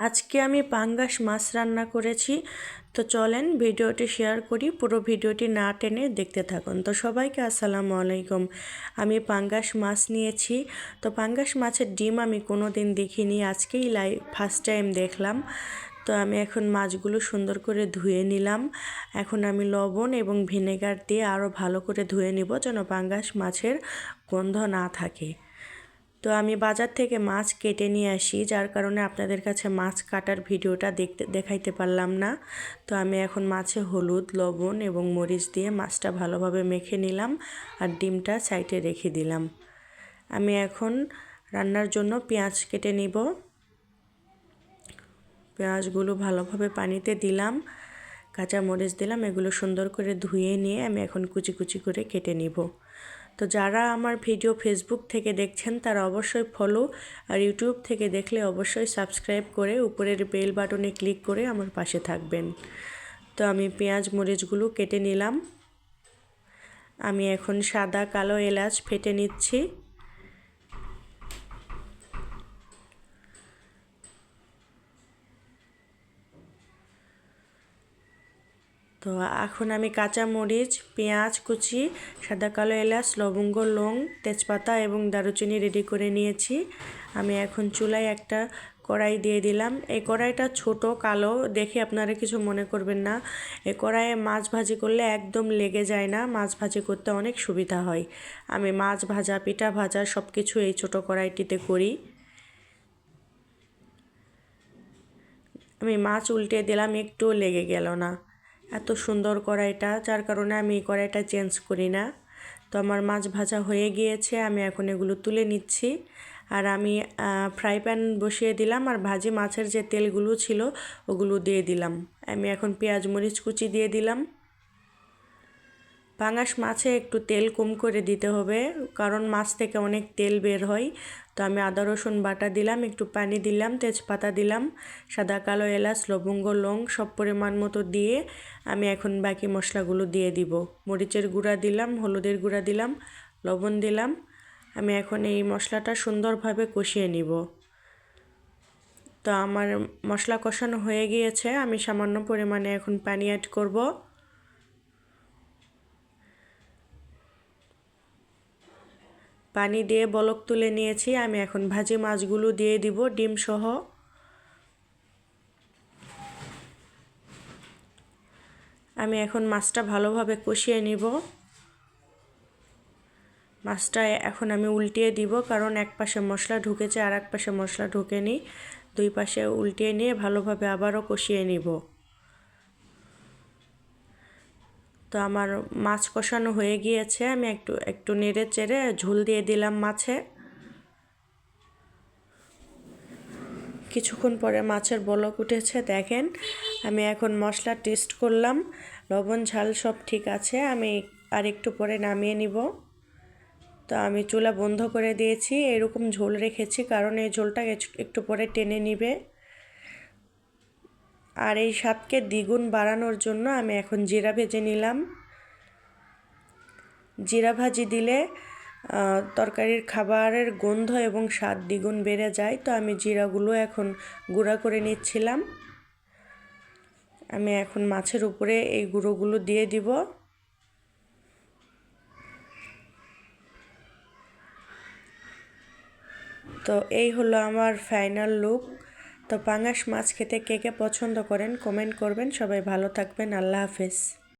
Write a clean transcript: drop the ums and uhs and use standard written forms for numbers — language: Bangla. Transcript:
আজকে আমি পাঙ্গাস মাছ রান্না করেছি। তো চলেন ভিডিওটি শেয়ার করি, পুরো ভিডিওটি না টেনে দেখতে থাকুন। তো সবাইকে আসসালামু আলাইকুম। আমি পাঙ্গাস মাছ নিয়েছি। তো পাঙ্গাস মাছের ডিম আমি কোনো দিন দেখিনি, আজকেই ফার্স্ট টাইম দেখলাম। তো আমি এখন মাছগুলো সুন্দর করে ধুয়ে নিলাম। এখন আমি লবণ এবং ভিনেগার দিয়ে আরও ভালো করে ধুয়ে নিব, যেন পাঙ্গাস মাছের গন্ধ না থাকে। তো আমি বাজার থেকে মাছ কেটে নিয়ে আসি, যার কারণে আপনাদের কাছে মাছ কাটার ভিডিওটা দেখাইতে পারলাম না। তো আমি এখন মাছে হলুদ, লবণ এবং মরিচ দিয়ে মাছটা ভালোভাবে মেখে নিলাম আর ডিমটা সাইডে রেখে দিলাম। আমি এখন রান্নার জন্য পেঁয়াজ কেটে নিব। পেঁয়াজগুলো ভালোভাবে পানিতে দিলাম, কাঁচা মরিচ দিলাম, এগুলো সুন্দর করে ধুয়ে নিয়ে আমি এখন কুচি কুচি করে কেটে নিব। তো যারা আমার ভিডিও ফেসবুক থেকে দেখছেন তারা অবশ্যই ফলো, আর ইউটিউব থেকে দেখলে অবশ্যই সাবস্ক্রাইব করে উপরের বেল বাটনে ক্লিক করে আমার পাশে থাকবেন। তো আমি পেঁয়াজ মরিচগুলো কেটে নিলাম। আমি এখন সাদা কালো এলাচ ফেটে নিচ্ছি। তো এখন আমি কাঁচা মরিচ, পেঁয়াজ কুচি, সাদা কালো এলাচ, লবঙ্গ, লং, তেজপাতা এবং দারুচিনি রেডি করে নিয়েছি। আমি এখন চুলায় একটা কড়াই দিয়ে দিলাম। এই কড়াইটা ছোট কালো দেখে আপনারা কিছু মনে করবেন না। এই কড়াইয়ে মাছ ভাজি করলে একদম লেগে যায় না, মাছ ভাজি করতে অনেক সুবিধা হয়। আমি মাছ ভাজা, পিঠা ভাজা সব কিছু এই ছোট কড়াইটিতে করি। আমি মাছ উল্টে দিলাম, একটুও লেগে গেল না। এত সুন্দর কড়াইটা, যার কারণে আমি এই কড়াইটা চেঞ্জ করি না। তো আমার মাছ ভাজা হয়ে গিয়েছে, আমি এখন এগুলো তুলে নিচ্ছি। আর আমি ফ্রাই প্যান বসিয়ে দিলাম, আর ভাজি মাছের যে তেলগুলো ছিল ওগুলো দিয়ে দিলাম। আমি এখন পেঁয়াজ মরিচ কুচি দিয়ে দিলাম। পাঙ্গাস মাছে একটু তেল কম করে দিতে হবে, কারণ মাছ থেকে অনেক তেল বের হয়। তো আমি আদা রসুন বাটা দিলাম, একটু পানি দিলাম, তেজপাতা দিলাম, সাদা কালো এলাচ, লবঙ্গ, লং সব পরিমাণ মতো দিয়ে আমি এখন বাকি মশলাগুলো দিয়ে দিব। মরিচের গুঁড়া দিলাম, হলুদের গুঁড়া দিলাম, লবণ দিলাম। আমি এখন এই মশলাটা সুন্দরভাবে কষিয়ে নিব। তো আমার মশলা কষানো হয়ে গিয়েছে, আমি সামান্য পরিমাণে এখন পানি অ্যাড করব। পানি দিয়ে বলক তুলে নিয়েছি, আমি এখন ভাজি মাছগুলো দিয়ে দিব ডিম সহ। আমি এখন মাছটা ভালোভাবে কষিয়ে নিব। মাছটা এখন আমি উল্টিয়ে দিব, কারণ এক পাশে মশলা ঢুকেছে আর এক পাশে মশলা ঢোকেনি। দুই পাশে উল্টিয়ে নিয়ে ভালোভাবে আবারও কষিয়ে নিব। তো আমার মাছ কষানো হয়ে গিয়েছে, আমি একটু নেড়ে চেড়ে ঝোল দিয়ে দিলাম মাছে। কিছুক্ষণ পরে মাছের বলক উঠেছে, দেখেন। আমি এখন মশলা টেস্ট করলাম, লবণ ঝাল সব ঠিক আছে। আমি আর একটু পরে নামিয়ে নিব। তো আমি চুলা বন্ধ করে দিয়েছি, এরকম ঝোল রেখেছি কারণ এই ঝোলটা একটু পরে টেনে নিবে। আর এই স্বাদকে দ্বিগুণ বাড়ানোর জন্য আমি এখন জিরা ভেজে নিলাম। জিরা ভাজি দিলে তরকারির খাবারের গন্ধ এবং স্বাদ দ্বিগুণ বেড়ে যায়। তো আমি জিরাগুলো এখন গুঁড়া করে নিচ্ছিলাম। আমি এখন মাছের উপরে এই গুঁড়োগুলো দিয়ে দিব। তো এই হলো আমার ফাইনাল লুক। তো পাঙ্গাস মাছ খেতে কে কে পছন্দ করেন কমেন্ট করবেন। সবাই ভালো থাকবেন। আল্লাহ হাফেজ।